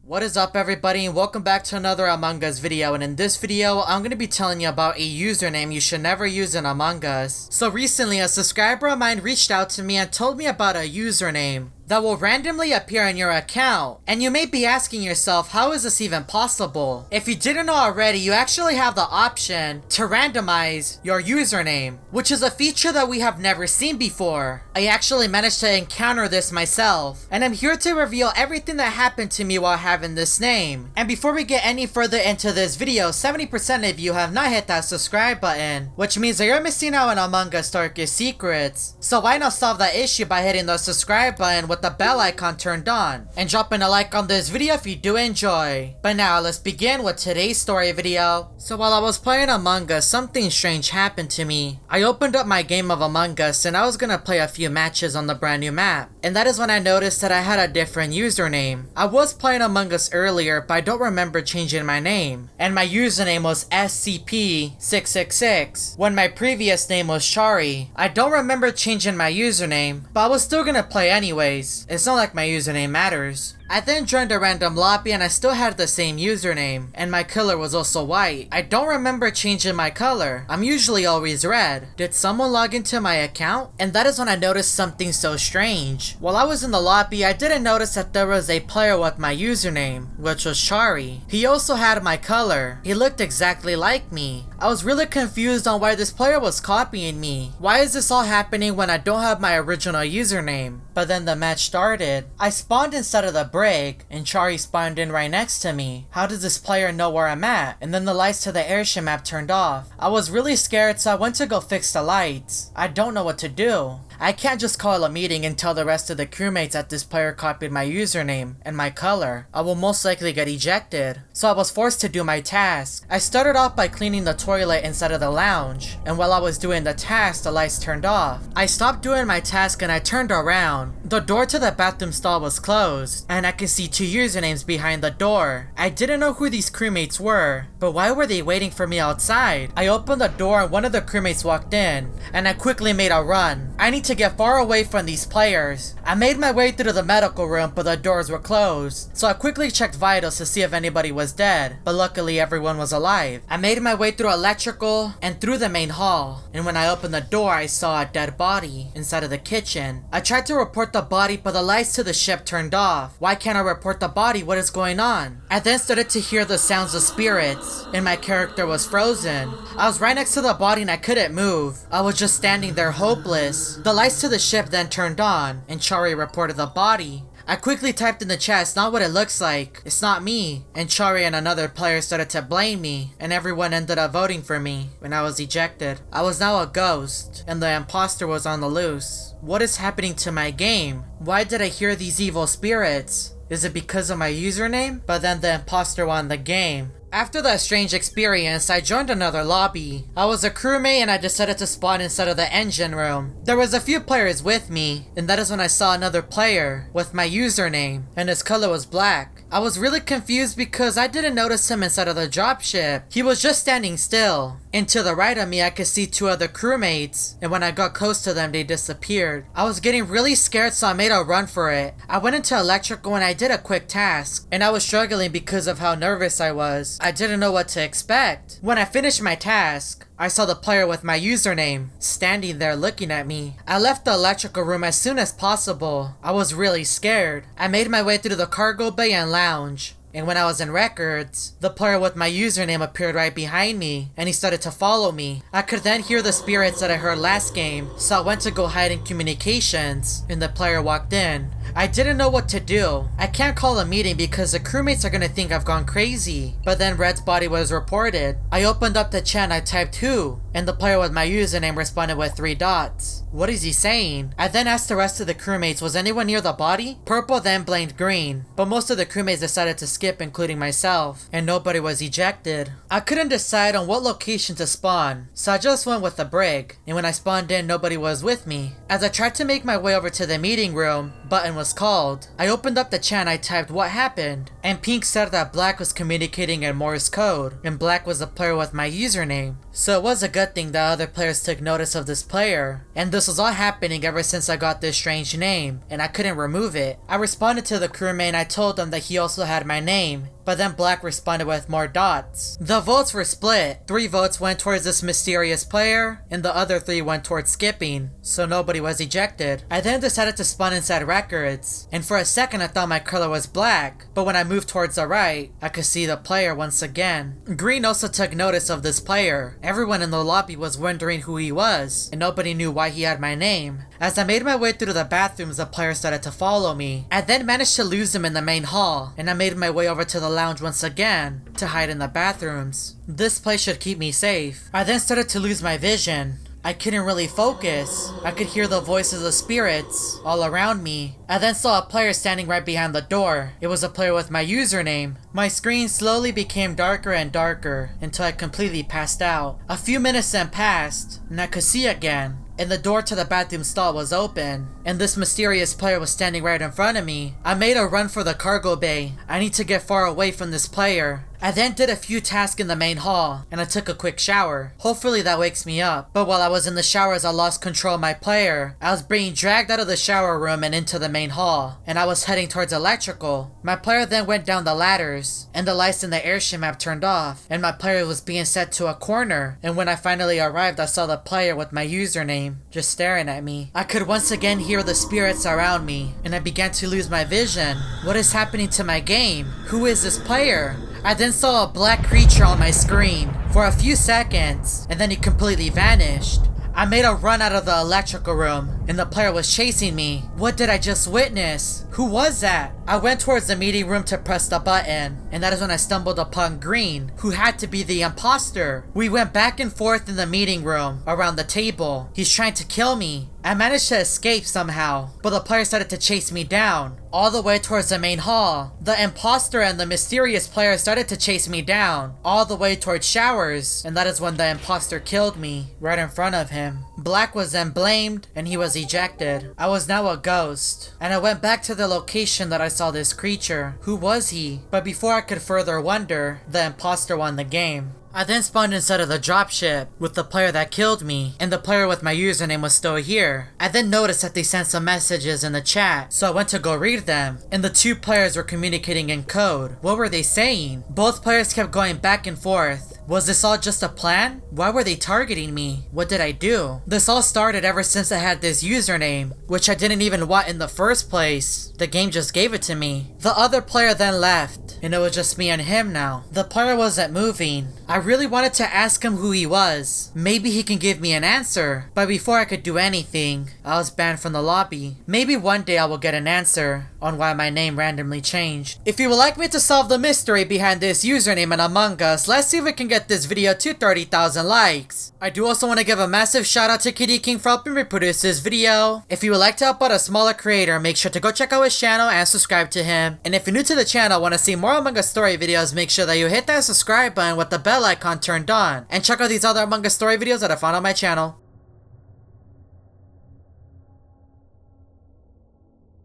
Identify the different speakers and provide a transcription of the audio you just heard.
Speaker 1: What is up everybody, and welcome back to another Among Us video. And in this video, I'm going to be telling you about a username you should never use in Among Us. So recently, a subscriber of mine reached out to me and told me about a username that will randomly appear in your account. And you may be asking yourself, how is this even possible? If you didn't know already, you actually have the option to randomize your username, which is a feature that we have never seen before. I actually managed to encounter this myself, and I'm here to reveal everything that happened to me while having this name. And before we get any further into this video, 70% of you have not hit that subscribe button, which means that you're missing out on Among Us darkest secrets. So why not solve that issue by hitting the subscribe button with the bell icon turned on, and dropping a like on this video if you do enjoy. But now let's begin with today's story video. So while I was playing Among Us, something strange happened to me. I opened up my game of Among Us and I was gonna play a few matches on the brand new map, and that is when I noticed that I had a different username. I was playing Among Us earlier, but I don't remember changing my name, and my username was SCP-666 when my previous name was Shari. I don't remember changing my username, but I was still gonna play anyways. It's not like my username matters. I then joined a random lobby and I still had the same username, and my color was also white. I don't remember changing my color. I'm usually always red. Did someone log into my account? And that is when I noticed something so strange. While I was in the lobby, I didn't notice that there was a player with my username, which was Shari. He also had my color. He looked exactly like me. I was really confused on why this player was copying me. Why is this all happening when I don't have my original username? But then the match started. I spawned inside of the break, and Shari spawned in right next to me. How does this player know where I'm at? And then the lights to the airship map turned off. I was really scared, so I went to go fix the lights. I don't know what to do. I can't just call a meeting and tell the rest of the crewmates that this player copied my username and my color. I will most likely get ejected. So I was forced to do my task. I started off by cleaning the toilet inside of the lounge, and while I was doing the task, the lights turned off. I stopped doing my task and I turned around. The door to the bathroom stall was closed, and I could see two usernames behind the door. I didn't know who these crewmates were, but why were they waiting for me outside? I opened the door and one of the crewmates walked in, and I quickly made a run. I need to get far away from these players. I made my way through the medical room, but the doors were closed. So I quickly checked vitals to see if anybody was dead, but luckily everyone was alive. I made my way through electrical and through the main hall, and when I opened the door, I saw a dead body inside of the kitchen. I tried to report the body, but the lights to the ship turned off. Why can't I report the body? What is going on? I then started to hear the sounds of spirits, and my character was frozen. I was right next to the body and I couldn't move. I was just standing there hopeless. The lights to the ship then turned on, and Shari reported the body. I quickly typed in the chat, "It's not what it looks like. It's not me." And Shari and another player started to blame me, and everyone ended up voting for me when I was ejected. I was now a ghost, and the imposter was on the loose. What is happening to my game? Why did I hear these evil spirits? Is it because of my username? But then the imposter won the game. After that strange experience, I joined another lobby. I was a crewmate and I decided to spawn inside of the engine room. There was a few players with me, and that is when I saw another player with my username, and his color was black. I was really confused because I didn't notice him inside of the dropship. He was just standing still. And to the right of me, I could see two other crewmates, and when I got close to them, they disappeared. I was getting really scared, so I made a run for it. I went into electrical and I did a quick task, and I was struggling because of how nervous I was. I didn't know what to expect. When I finished my task, I saw the player with my username standing there looking at me. I left the electrical room as soon as possible. I was really scared. I made my way through the cargo bay and lounge. And when I was in records, the player with my username appeared right behind me, and he started to follow me. I could then hear the spirits that I heard last game, so I went to go hide in communications, and the player walked in. I didn't know what to do. I can't call a meeting because the crewmates are gonna think I've gone crazy. But then Red's body was reported. I opened up the chat and I typed "who?" and the player with my username responded with 3 dots. What is he saying? I then asked the rest of the crewmates, was anyone near the body? Purple then blamed green, but most of the crewmates decided to skip, including myself, and nobody was ejected. I couldn't decide on what location to spawn, so I just went with the brig, and when I spawned in, nobody was with me. As I tried to make my way over to the meeting room, button was called. I opened up the chat and I typed what happened, and Pink said that Black was communicating in Morse code, and Black was the player with my username. So it was a good thing that other players took notice of this player, and this was all happening ever since I got this strange name, and I couldn't remove it. I responded to the crewmate and I told him that he also had my name, but then Black responded with more dots. The votes were split. 3 votes went towards this mysterious player, and the other 3 went towards skipping, so nobody was ejected. I then decided to spawn inside records, and for a second I thought my color was black, but when I moved towards the right, I could see the player once again. Green also took notice of this player. Everyone in the lobby was wondering who he was, and nobody knew why he had my name. As I made my way through the bathrooms, the player started to follow me. I then managed to lose him in the main hall, and I made my way over to the lounge once again to hide in the bathrooms. This place should keep me safe. I then started to lose my vision. I couldn't really focus. I could hear the voices of spirits all around me. I then saw a player standing right behind the door. It was a player with my username. My screen slowly became darker and darker until I completely passed out. A few minutes then passed, and I could see again. And the door to the bathroom stall was open, and this mysterious player was standing right in front of me. I made a run for the cargo bay. I need to get far away from this player. I then did a few tasks in the main hall, and I took a quick shower. Hopefully that wakes me up. But while I was in the showers, I lost control of my player. I was being dragged out of the shower room and into the main hall, and I was heading towards electrical. My player then went down the ladders, and the lights in the airship map turned off, and my player was being set to a corner. And when I finally arrived, I saw the player with my username just staring at me. I could once again hear the spirits around me, and I began to lose my vision. What is happening to my game? Who is this player? I then saw a black creature on my screen for a few seconds, and then he completely vanished. I made a run out of the electrical room, and the player was chasing me. What did I just witness? Who was that? I went towards the meeting room to press the button, and that is when I stumbled upon Green, who had to be the imposter. We went back and forth in the meeting room, around the table. He's trying to kill me. I managed to escape somehow, but the player started to chase me down, all the way towards the main hall. The imposter and the mysterious player started to chase me down, all the way towards showers, and that is when the imposter killed me, right in front of him. Black was then blamed, and he was ejected. I was now a ghost, and I went back to the location that I saw this creature. Who was he? But before I could further wonder, the imposter won the game. I then spawned inside of the dropship with the player that killed me, and the player with my username was still here. I then noticed that they sent some messages in the chat, so I went to go read them, and the 2 players were communicating in code. What were they saying? Both players kept going back and forth. Was this all just a plan? Why were they targeting me? What did I do? This all started ever since I had this username, which I didn't even want in the first place. The game just gave it to me. The other player then left, and it was just me and him now. The player wasn't moving. I really wanted to ask him who he was. Maybe he can give me an answer. But before I could do anything, I was banned from the lobby. Maybe one day I will get an answer on why my name randomly changed. If you would like me to solve the mystery behind this username in Among Us, let's see if we can get this video to 30,000 likes. I do also want to give a massive shout out to Kitty King for helping me produce this video. If you would like to help out a smaller creator, make sure to go check out his channel and subscribe to him. And if you're new to the channel and want to see more Among Us story videos, make sure that you hit that subscribe button with the bell icon turned on. And check out these other Among Us story videos that I found on my channel.